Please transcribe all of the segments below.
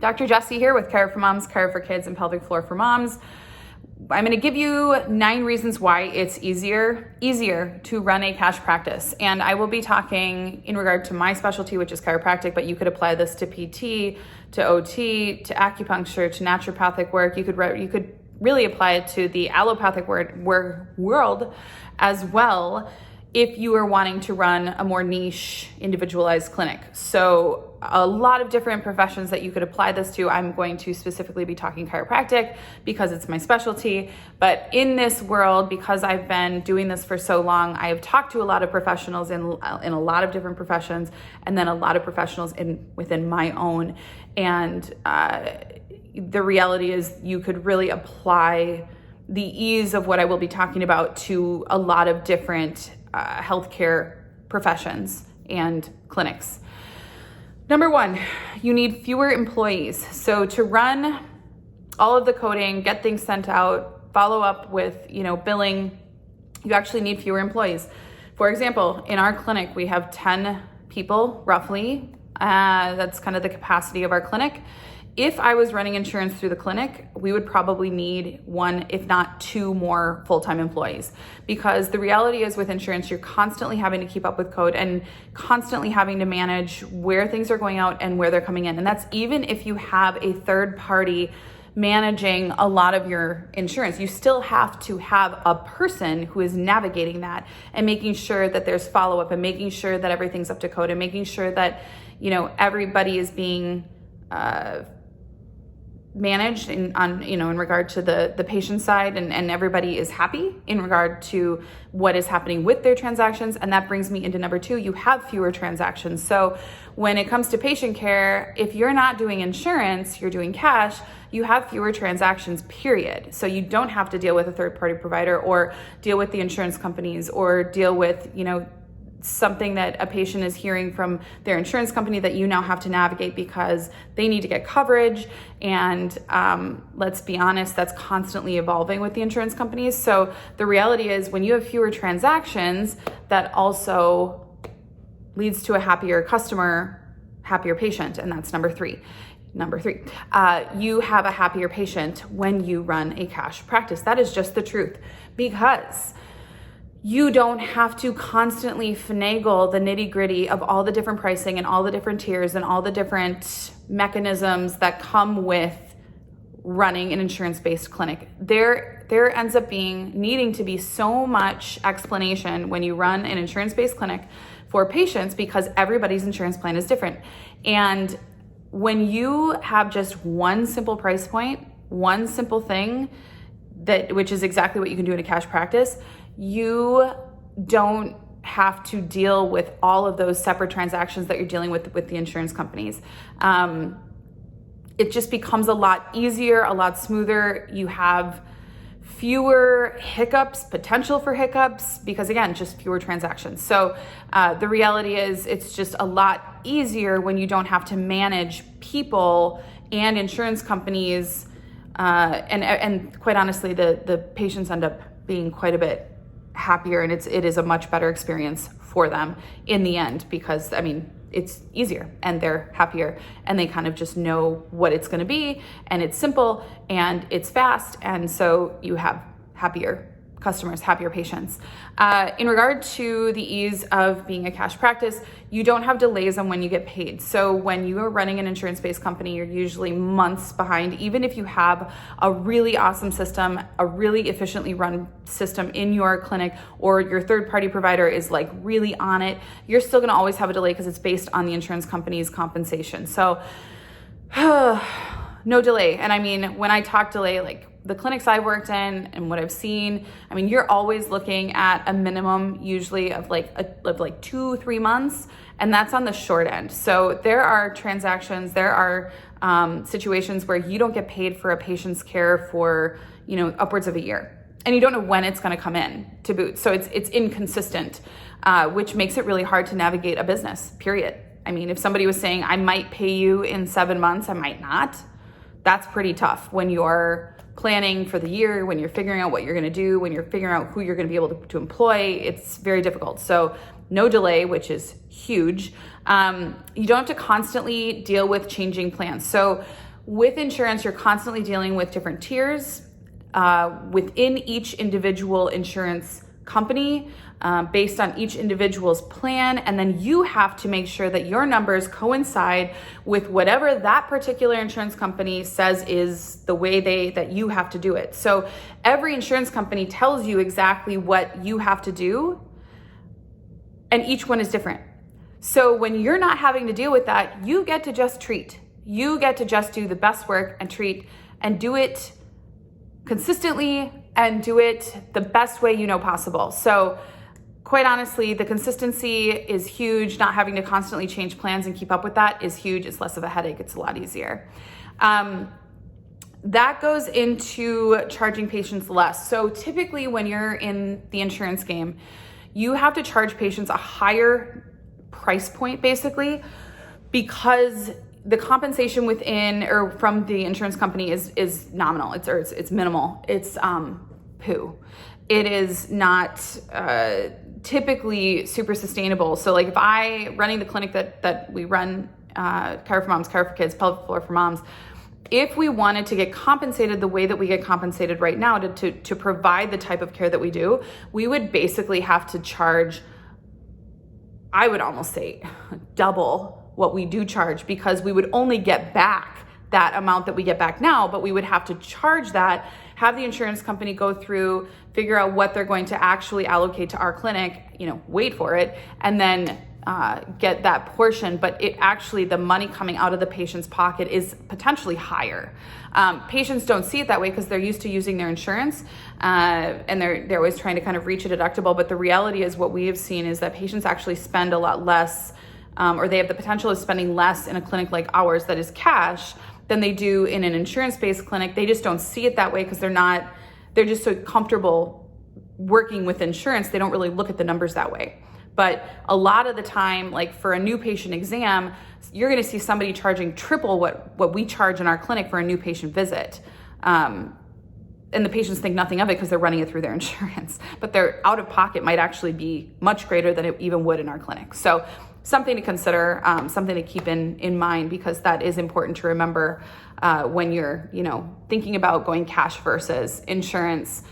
Dr. Jessie here with Chiro for Moms, Chiro for Kids, and Pelvic Floor for Moms. I'm going to give you 9 reasons why it's easier to run a cash practice. And I will be talking in regard to my specialty, which is chiropractic, but you could apply this to PT, to OT, to acupuncture, to naturopathic work. You could really apply it to the allopathic world as well if you are wanting to run a more niche, individualized clinic. So a lot of different professions that you could apply this to. I'm going to specifically be talking chiropractic because it's my specialty. But in this world, because I've been doing this for so long, I have talked to a lot of professionals in a lot of different professions, and then a lot of professionals within my own. And the reality is you could really apply the ease of what I will be talking about to a lot of different healthcare professions and clinics. Number 1, you need fewer employees. So to run all of the coding, get things sent out, follow up with, billing, you actually need fewer employees. For example, in our clinic, we have 10 people roughly. That's kind of the capacity of our clinic. If I was running insurance through the clinic, we would probably need 1, if not 2 more full-time employees, because the reality is with insurance, you're constantly having to keep up with code and constantly having to manage where things are going out and where they're coming in. And that's even if you have a third party managing a lot of your insurance. You still have to have a person who is navigating that and making sure that there's follow-up and making sure that everything's up to code and making sure that, everybody is being managed in regard to the patient side and everybody is happy in regard to what is happening with their transactions. And that brings me into number 2, you have fewer transactions. So when it comes to patient care, if you're not doing insurance, you're doing cash, you have fewer transactions, period. So you don't have to deal with a third party provider or deal with the insurance companies or deal with, something that a patient is hearing from their insurance company that you now have to navigate because they need to get coverage. And let's be honest, that's constantly evolving with the insurance companies. So the reality is when you have fewer transactions, that also leads to a happier customer, happier patient. And that's number 3. Number 3, you have a happier patient when you run a cash practice. That is just the truth, because you don't have to constantly finagle the nitty-gritty of all the different pricing and all the different tiers and all the different mechanisms that come with running an insurance-based clinic. There ends up needing to be so much explanation when you run an insurance-based clinic for patients because everybody's insurance plan is different. And when you have just one simple price point, one simple thing, which is exactly what you can do in a cash practice, you don't have to deal with all of those separate transactions that you're dealing with the insurance companies. It just becomes a lot easier, a lot smoother. You have fewer hiccups, potential for hiccups, because again, just fewer transactions. So the reality is it's just a lot easier when you don't have to manage people and insurance companies. And quite honestly, the patients end up being quite a bit happier, and it is a much better experience for them in the end, because it's easier and they're happier and they kind of just know what it's going to be, and it's simple and it's fast, and so you have happier customers, happier patients. In regard to the ease of being a cash practice, you don't have delays on when you get paid. So when you are running an insurance-based company, you're usually months behind. Even if you have a really awesome system, a really efficiently run system in your clinic, or your third-party provider is like really on it, you're still gonna always have a delay because it's based on the insurance company's compensation. So no delay. And when I talk delay, like the clinics I've worked in and what I've seen, you're always looking at a minimum usually of like 2-3 months, and that's on the short end. So there are transactions, there are situations where you don't get paid for a patient's care for, upwards of a year, and you don't know when it's going to come in to boot. So it's inconsistent, which makes it really hard to navigate a business, period. If somebody was saying, I might pay you in 7 months, I might not. That's pretty tough when you're planning for the year, when you're figuring out what you're going to do, when you're figuring out who you're going to be able to employ. It's very difficult. So no delay, which is huge. You don't have to constantly deal with changing plans. So With insurance, you're constantly dealing with different tiers within each individual insurance company, based on each individual's plan, and then you have to make sure that your numbers coincide with whatever that particular insurance company says is the way that you have to do it. So every insurance company tells you exactly what you have to do, and each one is different. So when you're not having to deal with that, you get to just treat. You get to just do the best work and treat, and do it consistently and do it the best way you know possible. So quite honestly, the consistency is huge. Not having to constantly change plans and keep up with that is huge. It's less of a headache. It's a lot easier. That goes into charging patients less. So typically when you're in the insurance game, you have to charge patients a higher price point basically, because the compensation within or from the insurance company is nominal. It's minimal. It's poo. It is not typically super sustainable. So like if running the clinic that we run, Chiro for Moms, Chiro for Kids, Pelvic Floor for Moms, if we wanted to get compensated the way that we get compensated right now to provide the type of care that we do, we would basically have to charge, I would almost say double what we do charge, because we would only get back that amount that we get back now, but we would have to charge that, have the insurance company go through, figure out what they're going to actually allocate to our clinic, wait for it, and then get that portion. But it actually, the money coming out of the patient's pocket is potentially higher. Patients don't see it that way because they're used to using their insurance, and they're always trying to kind of reach a deductible. But the reality is, what we have seen is that patients actually spend a lot less, or they have the potential of spending less in a clinic like ours that is cash than they do in an insurance-based clinic. They just don't see it that way because they're just so comfortable working with insurance. They don't really look at the numbers that way. But a lot of the time, like for a new patient exam, you're gonna see somebody charging triple what we charge in our clinic for a new patient visit. And the patients think nothing of it because they're running it through their insurance, but their out of pocket might actually be much greater than it even would in our clinic. So something to consider, something to keep in mind, because that is important to remember when you're, thinking about going cash versus insurance.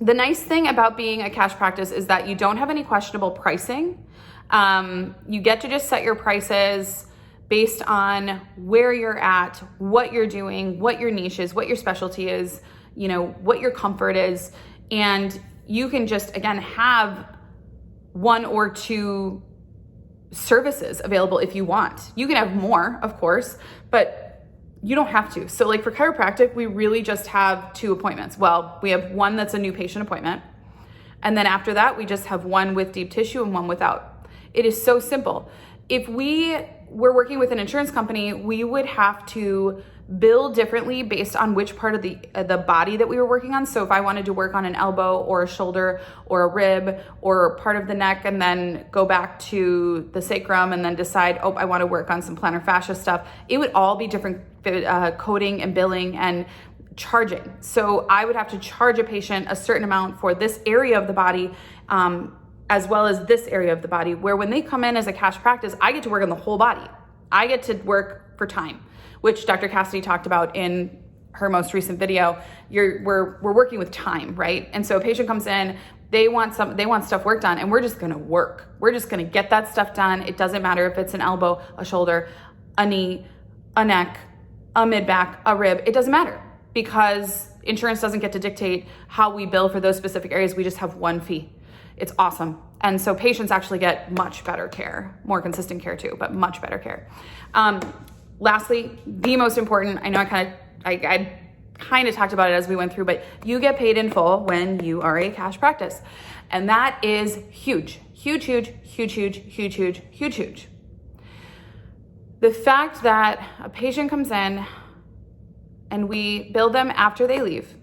The nice thing about being a cash practice is that you don't have any questionable pricing. You get to just set your prices based on where you're at, what you're doing, what your niche is, what your specialty is, what your comfort is. And you can just, again, have one or two services available if you want. You can have more, of course, but you don't have to. So like for chiropractic, we really just have 2 appointments. Well, we have one that's a new patient appointment. And then after that, we just have one with deep tissue and one without. It is so simple. If we were working with an insurance company, we would have to bill differently based on which part of the body that we were working on. So if I wanted to work on an elbow or a shoulder or a rib or part of the neck, and then go back to the sacrum and then decide, I want to work on some plantar fascia stuff, it would all be different coding and billing and charging. So I would have to charge a patient a certain amount for this area of the body, as well as this area of the body, where when they come in as a cash practice, I get to work on the whole body. I get to work for time, which Dr. Cassidy talked about in her most recent video. We're working with time, right? And so a patient comes in, they want stuff worked on, and we're just gonna work. We're just gonna get that stuff done. It doesn't matter if it's an elbow, a shoulder, a knee, a neck, a mid-back, a rib. It doesn't matter, because insurance doesn't get to dictate how we bill for those specific areas. We just have one fee. It's awesome. And so patients actually get much better care, more consistent care too, but much better care. Lastly, the most important, I know I kind of talked about it as we went through, but you get paid in full when you are a cash practice. And that is huge, huge, huge, huge, huge, huge, huge, huge, huge. The fact that a patient comes in and we bill them after they leave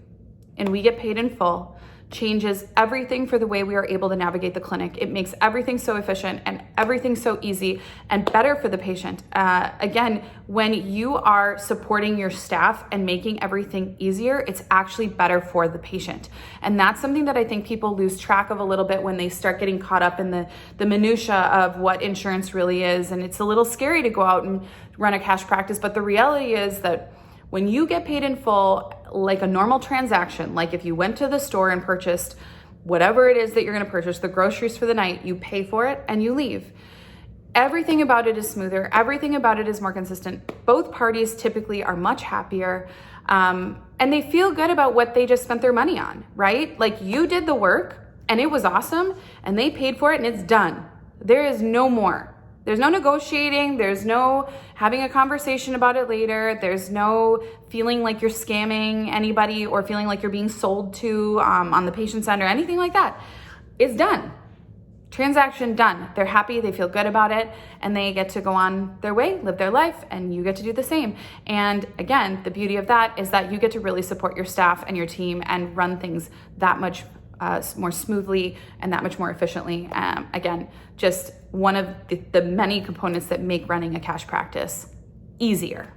and we get paid in full changes everything for the way we are able to navigate the clinic. It makes everything so efficient and everything so easy and better for the patient. Again, when you are supporting your staff and making everything easier, it's actually better for the patient. And that's something that I think people lose track of a little bit when they start getting caught up in the minutia of what insurance really is. And it's a little scary to go out and run a cash practice, but the reality is that when you get paid in full, like a normal transaction, like if you went to the store and purchased whatever it is that you're going to purchase, the groceries for the night, you pay for it and you leave. Everything about it is smoother. Everything about it is more consistent. Both parties typically are much happier, and they feel good about what they just spent their money on, right? Like you did the work and it was awesome and they paid for it and it's done. There is no more. There's no negotiating. There's no having a conversation about it later. There's no feeling like you're scamming anybody or feeling like you're being sold to on the patient's end or anything like that. It's done. Transaction done. They're happy. They feel good about it and they get to go on their way, live their life, and you get to do the same. And again, the beauty of that is that you get to really support your staff and your team and run things that much more smoothly and that much more efficiently. Again, just one of the many components that make running a cash practice easier.